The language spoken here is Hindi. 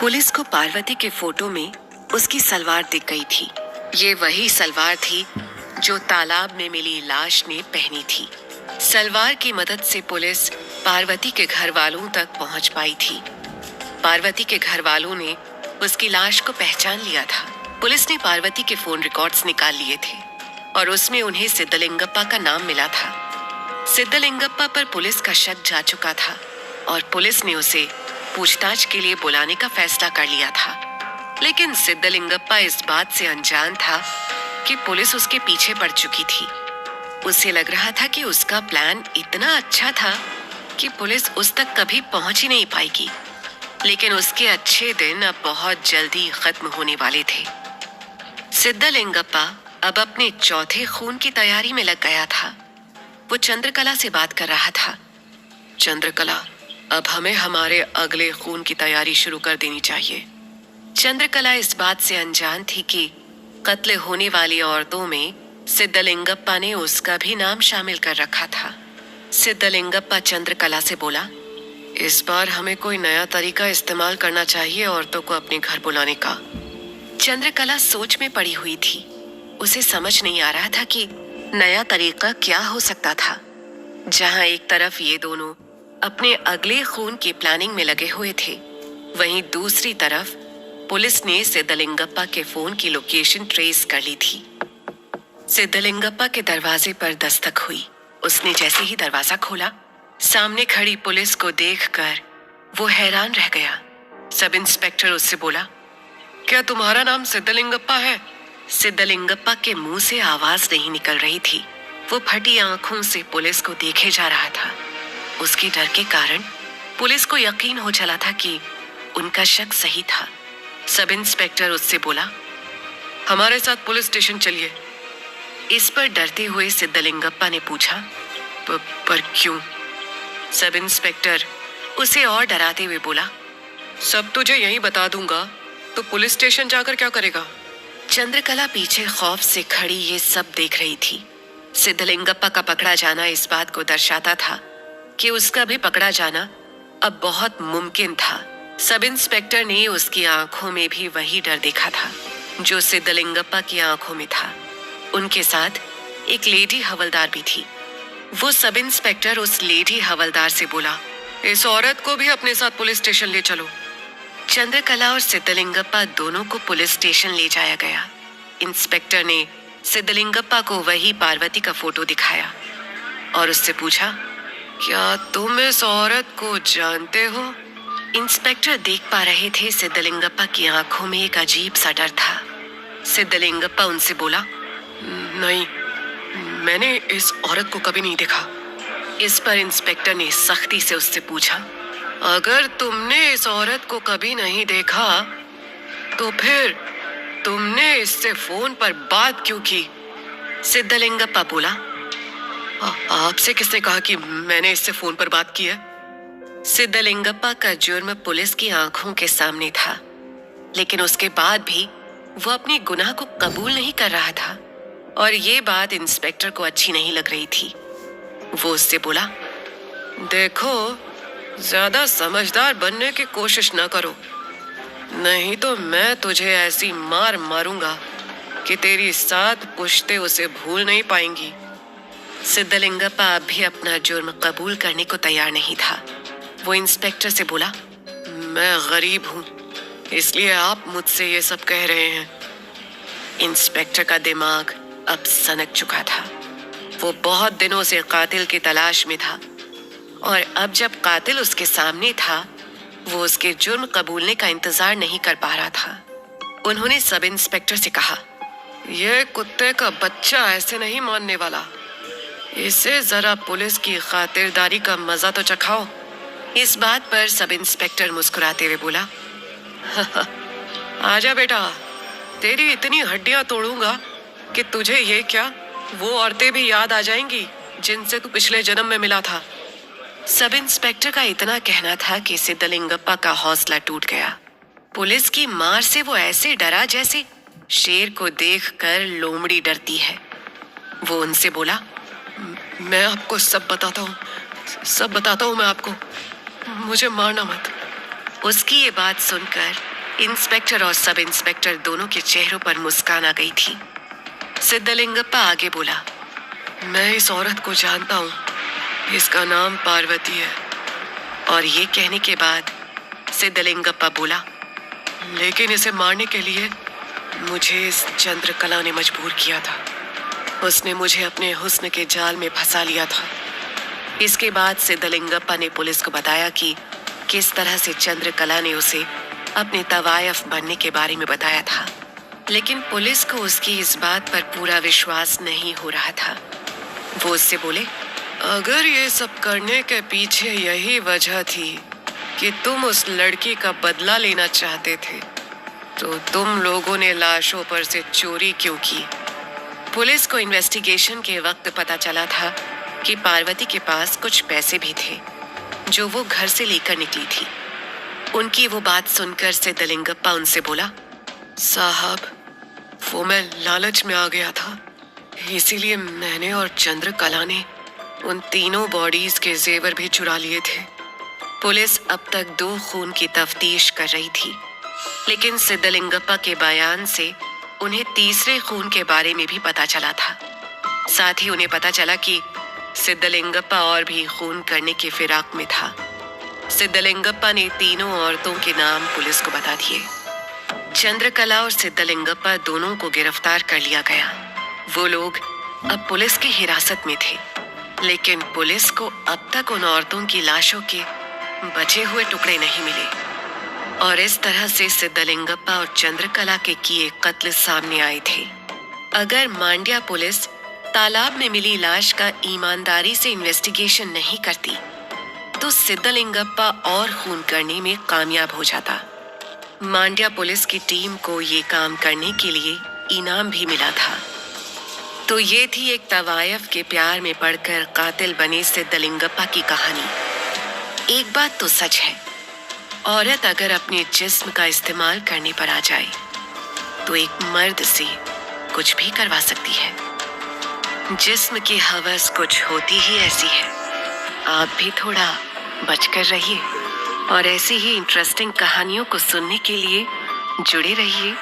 पुलिस को पार्वती के फोटो में उसकी सलवार दिख गई थी। ये वही सलवार थी जो तालाब में मिली लाश ने पहनी थी। सलवार की मदद से पुलिस पार्वती के घर वालों तक पहुंच पाई थी। पार्वती के घर वालों ने उसकी लाश को पहचान लिया था। पुलिस ने पार्वती के फोन रिकॉर्ड्स निकाल लिए थे और उसमें उन्हें सिद्धलिंगप्पा का नाम मिला था। सिद्धलिंगप्पा पर पुलिस का शक जा चुका था और पुलिस ने उसे पूछताछ के लिए बुलाने का फैसला कर लिया था। लेकिन सिद्धलिंगप्पा इस बात से अनजान था कि पुलिस उसके पीछे पड़ चुकी थी। उसे लग रहा था कि उसका प्लान इतना अच्छा था कि पुलिस उस तक कभी पहुंच ही नहीं पाएगी। लेकिन उसके अच्छे दिन अब बहुत जल्दी खत्म होने वाले थे। सिद्धलिंगप्पा अब अपने चौथे खून की तैयारी में लग गया था। वो चंद्रकला से बात कर रहा था। चंद्रकला, अब हमें हमारे अगले खून की तैयारी शुरू कर देनी चाहिए। चंद्रकला इस बात से अनजान थी कि कत्ल होने वाली औरतों में सिद्धलिंगप्पा ने उसका भी नाम शामिल कर रखा था। सिद्धलिंगप्पा चंद्रकला से बोला, इस बार हमें कोई नया तरीका इस्तेमाल करना चाहिए औरतों को अपने घर बुलाने का। चंद्रकला सोच में पड़ी हुई थी। उसे समझ नहीं आ रहा था कि नया तरीका क्या हो सकता था। जहां एक तरफ ये दोनों अपने अगले खून की प्लानिंग में लगे हुए थे, वहीं दूसरी तरफ पुलिस ने सिद्धलिंगप्पा के फोन की लोकेशन ट्रेस कर ली थी। सिद्धलिंगप्पा के दरवाजे पर दस्तक हुई। उसने जैसे ही दरवाजा खोला, सामने खड़ी पुलिस को देखकर वो हैरान रह गया। सब इंस्पेक्टर उससे बोला, क्या तुम्हारा नाम सिद्धलिंगप्पा है? सिद्धलिंगप्पा के मुंह से आवाज नहीं निकल रही थी। वो फटी आंखों से पुलिस को देखे जा रहा था। उसके डर के कारण पुलिस को यकीन हो चला था कि उनका शक सही था। सब इंस्पेक्टर उससे बोला, हमारे साथ पुलिस स्टेशन चलिए। इस पर डरते हुए सिद्धलिंगप्पा ने पूछा, पर क्यों? सब इंस्पेक्टर उसे और डराते हुए बोला, सब तुझे यही बता दूंगा तो पुलिस स्टेशन जाकर क्या करेगा? चंद्रकला पीछे खौफ से खड़ी ये सब देख रही थी। सिद्धलिंगप्पा का पकड़ा जाना इस बात को दर्शाता था कि उसका भी पकड़ा जाना अब बहुत मुमकिन था। सब इंस्पेक्टर ने उसकी आंखों में भी वही डर देखा था जो सिद्धलिंगप्पा की आंखों में था। उनके साथ एक लेडी हवलदार भी थी। वो सब इंस्पेक्टर उस लेडी हवलदार से बोला, इस औरत को भी अपने साथ पुलिस स्टेशन ले चलो। चंद्रकला और सिद्धलिंगप्पा दोनों को पुलिस स्टेशन ले जाया गया। इंस्पेक्टर ने सिद्धलिंगप्पा को वही पार्वती का फोटो दिखाया और उससे पूछा, क्या तुम इस औरत को जानते हो? इंस्पेक्टर देख पा रहे थे सिद्धलिंगप्पा की आंखों में एक अजीब सा डर था। सिद्धलिंगप्पा उनसे बोला, नहीं, मैंने इस औरत को कभी नहीं देखा। इस पर इंस्पेक्टर ने सख्ती से उससे पूछा, अगर तुमने इस औरत को कभी नहीं देखा तो फिर तुमने इससे फोन पर बात क्यों की? सिद्धलिंगप्पा बोला, आपसे किसने कहा कि मैंने इससे फोन पर बात की है? सिद्धलिंगप्पा का जुर्म पुलिस की आंखों के सामने था, लेकिन उसके बाद भी वो अपनी गुनाह को कबूल नहीं कर रहा था और ये बात इंस्पेक्टर को अच्छी नहीं लग रही थी। वो उससे बोला, देखो, ज्यादा समझदार बनने की कोशिश न करो, नहीं तो मैं तुझे ऐसी मार मारूंगा कि तेरी 7 पुश्तें उसे भूल नहीं पाएंगी। सिद्धलिंगप्पा अब भी अपना जुर्म कबूल करने को तैयार नहीं था। वो इंस्पेक्टर से बोला, मैं गरीब हूं, इसलिए आप मुझसे ये सब कह रहे हैं। इंस्पेक्टर का दिमाग अब सनक चुका था। वो बहुत दिनों से कातिल की तलाश में था और अब जब कातिल उसके सामने था, वो उसके जुर्म कबूलने का इंतजार नहीं कर पा रहा था। उन्होंने सब इंस्पेक्टर से कहा, यह कुत्ते का बच्चा ऐसे नहीं मानने वाला, इसे जरा पुलिस की खातिरदारी का मजा तो चखाओ। इस बात पर सब इंस्पेक्टर मुस्कुराते हुए बोला, आजा बेटा, तेरी इतनी हड्डियां तोड़ूंगा कि तुझे ये क्या, वो औरतें भी याद आ जाएंगी जिनसे तू पिछले जन्म में मिला था। सब इंस्पेक्टर का इतना कहना था कि सिद्धलिंगप्पा का हौसला टूट गया। पुलिस की मार से वो ऐसे डरा जैसे शेर को देखकर लोमड़ी डरती है। वो उनसे बोला, मैं आपको सब बताता हूँ मैं आपको, मुझे मारना मत। उसकी ये बात सुनकर इंस्पेक्टर और सब इंस्पेक्टर दोनों के चेहरों पर मुस्कान आ गई थी। सिद्धलिंगप्पा आगे बोला, मैं इस औरत को जानता हूँ, इसका नाम पार्वती है। और ये कहने के बाद सिद्धलिंगप्पा बोला, लेकिन इसे मारने के लिए मुझे इस चंद्रकला ने मजबूर किया था। उसने मुझे अपने हुस्न के जाल में फंसा लिया था। इसके बाद सिद्धलिंगप्पा ने पुलिस को बताया कि किस तरह से चंद्रकला ने उसे अपने तवायफ बनने के बारे में बताया था, लेकिन पुलिस को उसकी इस बात पर पूरा विश्वास नहीं हो रहा था। वो उससे बोले, अगर ये सब करने के पीछे यही वजह थी कि तुम उस लड़की का बदला लेना चाहते थे, तो तुम लोगों ने लाशों पर से चोरी क्यों की? पुलिस को इन्वेस्टिगेशन के वक्त पता चला था कि पार्वती के पास कुछ पैसे भी थे जो वो घर से लेकर निकली थी। उनकी वो बात सुनकर सिद्धलिंगप्पा उनसे बोला, साहब, वो मैं लालच में आ गया था, इसीलिए मैंने और चंद्रकला ने उन तीनों बॉडीज के जेवर भी चुरा लिए थे। पुलिस अब तक 2 खून की तफ्तीश कर रही थी, लेकिन सिद्धलिंगप्पा के बयान से उन्हें तीसरे खून के बारे में भी पता चला था। साथ ही उन्हें पता चला कि सिद्धलिंगप्पा और भी खून करने की फिराक में था। सिद्धलिंगप्पा ने तीनों औरतों के नाम पुलिस को बता दिए। चंद्रकला और सिद्धलिंगप्पा दोनों को गिरफ्तार कर लिया गया। वो लोग अब पुलिस की हिरासत में थे, लेकिन पुलिस को अब तक उन औरतों की लाशों के बचे हुए टुकड़े नहीं मिले। और इस तरह से सिद्धलिंगप्पा और चंद्रकला के किए कत्ल सामने आए थे। अगर मांड्या पुलिस तालाब में मिली लाश का ईमानदारी से इन्वेस्टिगेशन नहीं करती, तो सिद्धलिंगप्पा और खून करने में कामयाब हो जाता। मांड्या पुलिस की टीम को ये काम करने के लिए इनाम भी मिला था। तो ये थी एक तवायफ के प्यार में पड़कर कातिल बने सिद्धलिंगप्पा की कहानी। एक बात तो सच है, औरत अगर अपने जिस्म का इस्तेमाल करने पर आ जाए तो एक मर्द से कुछ भी करवा सकती है। जिस्म की हवस कुछ होती ही ऐसी है। आप भी थोड़ा बचकर रहिए और ऐसी ही इंटरेस्टिंग कहानियों को सुनने के लिए जुड़े रहिए